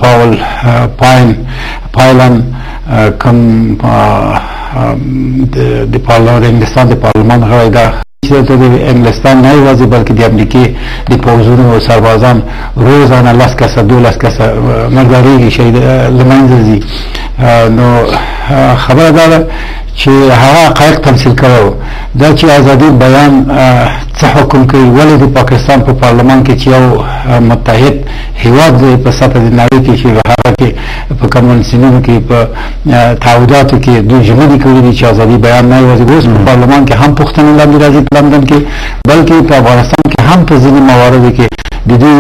پاول پایلن کوم د انګلستان د پارلمان غړی ده چې د انګلستان نه یوازې بلکې د امریکې د پوځونو او سربازان روزانه 10 کسه 12 کسه مرداریږي شهید له منځه ځي. نو خبره ده چې هغه حقایق تمثیل کړو دا چې ازادي بیان څه حکم کوي. ولې د پاکستان په پارلمان کې چې یو متحد هیواد دی په سطح د نړۍ کې چې هغه کې په کنونسیونونو کې په تعهداتو کې دوی ژمنې کړې دي چې ازادي بیان نه یوازې اوس په پارلمان کې هم پوښتنې لاندې راځي په لندن کې بلکې په افغانستان کې هم په ځینې مواردو کې د دوی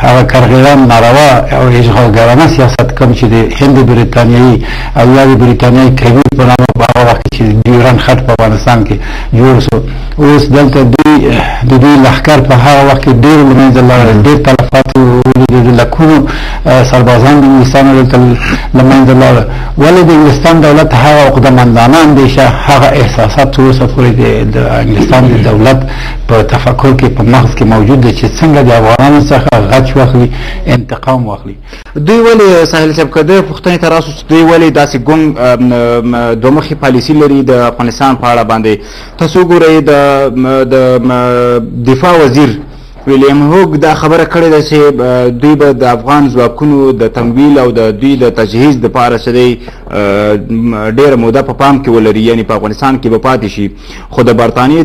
هغه کارګران ناروا او اشغالګرانه سیاست کوم چې د هند بریتانیایي او یا د بریتانیایي کبیر په نامه په هغه وخت چې ډیورنډ خط په افغانستان کې جوړ شو اوس دلته د دوی لښکر په هغه وخت کې ډېر له منځه لاړل ډېر تلفات ولیدل لکونو سربازان د انګلستان دلته له منځه لاړل. ولې د انګلستان دولت هغه عقدهمندانه اندېښه هغه احساسات تر اوسه پورې د انګلستان د دولت په تفکر کې په مغز کې موجود دی چې څنګه د افغانانو څخه غچ واخلي انتقام واخلي. دوی ولې ساحل صاحب که د پوښتنې ته راسو دوی ولې داسې ګونګ دومخي پالیسي لري د افغانستان په اړه باندې؟ تاسو ګورئ د دفاع وزیر ویلیام هوګ دا خبره کړې ده چې دوی به د افغان ځواکونو د تمویل او د دوی د تجهیز دپاره چې دی ډېره موده په پام کې ولري یعنې په افغانستان کې به پاتې شي. خو د برطانیې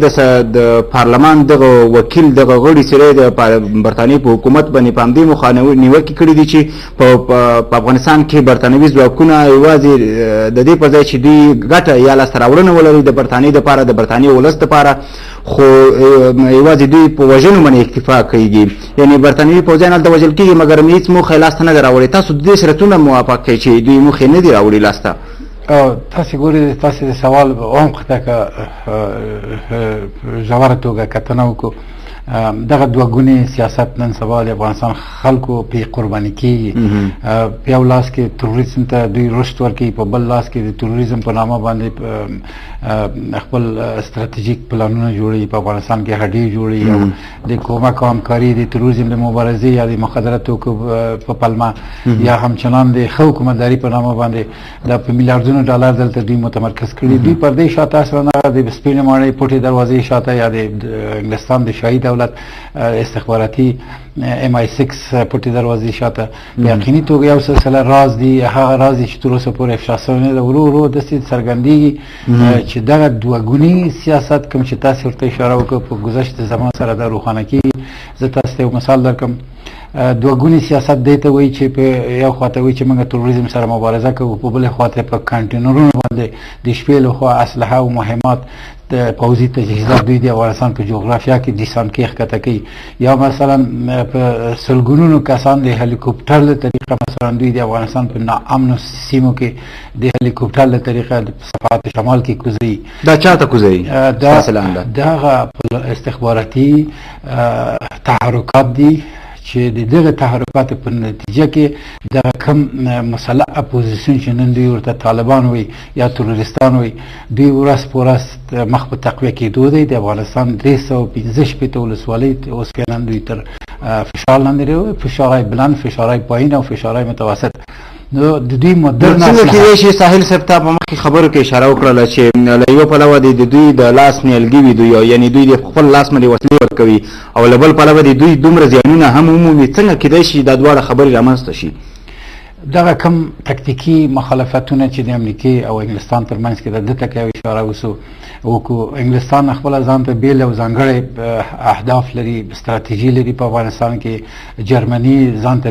د پارلمان دغه وکیل دغه غړي چې دی د برطانیې په حکومت باندې په همدې موخه نیوکې کړي دي چې په افغانستان کې برطانوي ځواکونه یوازې د دې پر ځای چې دوی ګټه یا لاسته راوړنه ولري د برطانیې دپاره د برطانیې ولس دپاره خو یوازې دوی په وژنو باندې اکتفا کوي یعنې برطانوي پوځیان هلته وژل کېږي مګر هېڅ موخه یې لاسته نه ده راوړې. تاسو د دې شرطونه موافق کوئ چې دوی موخې نه دي راوړي لاسته؟ تاسې ګورئ تاسې د سوال عمق ته که ژوره توګه کتنه وکړو دغه دوه ګونی سیاست نن سبا د افغانستان خلکو پې قرباني کېږي. په یو لاس کې تروریزم ته دوی رشد ورکوي په بل لاس کې د تروریزم په نامه باندې خپل استراتیژیک پلانونه جوړوي په افغانستان کې هډې جوړوي او د کومک او همکاري د تروریزم د مبارزې یا د مخدره توکو په پلمه یا همچنان د ښه حکومتداري په نامه باندې دا په میلیاردونو ډالر دلته دوی متمرکز کړي. دوی پر دې شاته اصلا د سپینې ماڼۍ پټې دروازې شاته یا د انګلستان د شاهي دولت استخباراتي MI6 پټې دروازې شاته یقیني توګه یو سلسله راز دي هغه راز چې تر اوسه پورې افشا شوی نه ده. ورو ورو داسې څرګندېږي چې دغه دوه ګونی سیاست کوم چې تاسې ورته اشاره وکړه په ګذشت زمان سره دا روښانه کېږي. زه تاسو ته یو مثال درکړم. دوه ګونی سیاست دی ته وایي چې په یو خواته وایي چې موږ تروریزم سره مبارزه کوو په بلې خواته په کانټینرونو باندې د شپې لخوا اسلحه او مهمات پوځي تجهیزات دوی د افغانستان په جغرافیا کې دیسان کې ښکته کوي یا مثلا په سلګونو کسان د هلیکوپټر له طریقه مثلا دوی د افغانستان په ناامنو سیمو کې د هلیکوپټر له طریقه د صفحات شمال کې کوزي. دا چاته کوزي؟ دغه استخباراتي تحرکات دي چې دغه تحرکاتو په نتیجه کې دغه کم مسلح اپوزیسیون چې نن دوی ورته طالبان وي یا تروریستان وي دوی ورځ په ورځ مخ په تقویه کېدو دی. د افغانستان 315 ولسوالۍ اوس نن دوی تر فشار لاندې دی، فشارهای بلند، فشارهای پایین او فشارهای متوسط. نو د دوی مدرن څنګه کېدای شي ساحل صاحب ته په مخکې خبرو کې اشاره وکړله چې له یوه پلوه د دوی د لاس نیالګي وي دوی یعنې دوی د خپل لاس باندې وسلې ورکوي او له بل پلوه د دوی دومره زیانونه هم عمومي. څنګه کېدای شي دا دواړه خبرې رامنځته شي؟ دغه کم تکتیکي مخالفتونه چې د امریکې او انګلستان ترمنځ کې ده ته که یو اشاره وکړو. انګلستان خپله ځان ته بیل او ځانګړی اهداف لري، ستراتیژي لري په افغانستان کې. جرمني ځان ته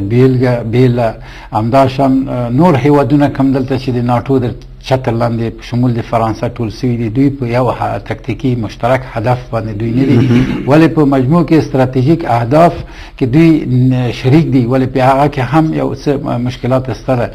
بیله، همداشان نور هیوادونه کم دلته چې د ناټو د چتر لاندې په شمول د فرانسه ټول سوي دي دوی په یو تکتیکي مشترک هدف باندې دوی نه دي ولې په مجموع کې استراتیژیک اهداف کې دوی شریک دي ولې په هغه کې هم یو څه مشکلات شته.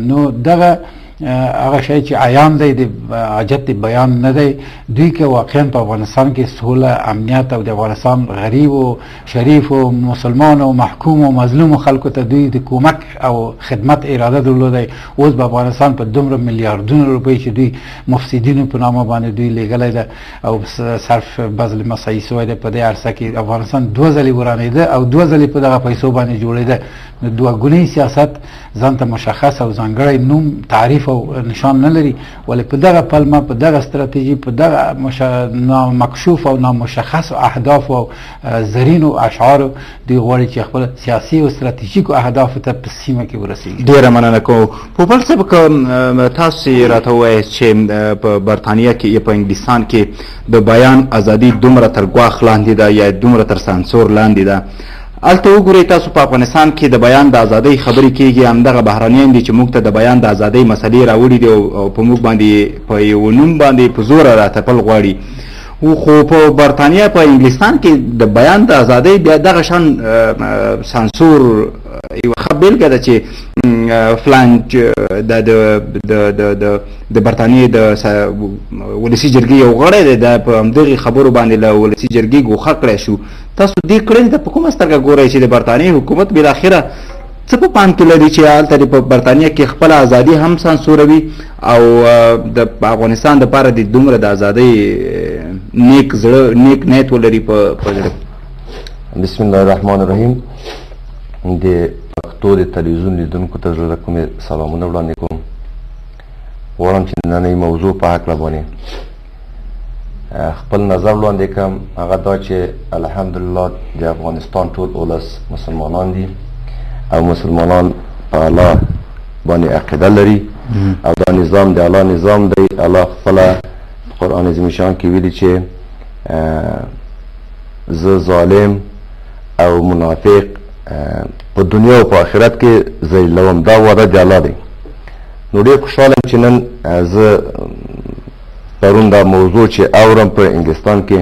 نو دغه هغه شی چې عیان دی د حاجت بیان نه دی. دوی که واقعا په افغانستان کې سوله، امنیت او د افغانستان غریب و شریف و مسلمان و محکوم و مظلوم خلکو ته دوی د کومک او خدمت اراده درلودی، اوس په افغانستان په دومره میلیارډونو روپۍ چې دوی مفسدینو په نامه باندې دوی لیږلی ده او صرف بذل مساعي سوی دی، په دې عرصه کې افغانستان 2 ځلې ورانېده او 2 ځلې په دغه پیسو باندې جوړېده. نو دوه ګونی سیاست ځان ته مشخص او ځانګړی نوم، تعریف او نشان نه لري، ولې په دغه پلمه، په دغه ستراتیژي، په دغه نامکشوف او نامشخص اهداف او زرینو اشعارو دوی غواړي چې خپل سیاسي او ستراتیژیکو اهدافو ته په سیمه کې ورسېږي. ډېره مننه کوم. پوپل صاحب که تاسو راته ووایاست چې په برطانیه کې یا په انګلستان کې د بیان ازادي دومره تر ګواښ لاندې ده یا دومره تر سانسور لاندې ده، هلته وګورئ تاسو په افغانستان کې د بیان د ازادۍ خبرې کېږي، همدغه بهرنیان دي چې موږ ته د بیان د ازادۍ مسلې راوړي دي او په موږ باندې په یو نوم باندې په زوره راتپل غواړي. خو په برطانیه په انګلستان کې د بیان د ازادۍ بیا دغه شان سانسور یوه ښه بېلګه ده چې فلان د برطانیې د ولسي جرګې یو غړی دی، دا په همدغې خبرو باندې له ولسي جرګې ګوښه کړی شو. تاسو دې کړنې ته په کومه سترګه ګورئ چې د برطانیې حکومت بالاخره څه په پام کې لري چې هلته په برطانیه کې خپله ازادي هم سانسوروي او د افغانستان دپاره د دومره د ازادۍ نیک زړه، نیک نیت ولري په زړه؟ بسم الله الرحمن الرحیم. د پښتو د تلویزیون لیدونکو ته زړه کومې سلامونه وړاندې کوم. غواړم چې نننۍ موضوع په هکله باندې خپل نظر وړاندې کړم. هغه دا چې الحمدلله د افغانستان ټول ولس مسلمانان دي او مسلمانان په الله باندې عقیده لري او دا نظام د الله نظام دی. الله خپله قرآن عظیم شان کې ویلي چې زه ظالم او منافق په دنیا او په آخرت کې ذلیلوم. دا وعده د الله دی. نو ډېر خوشحاله یم چې نن زه پرون دا موضوع چې اورم په انګلستان کې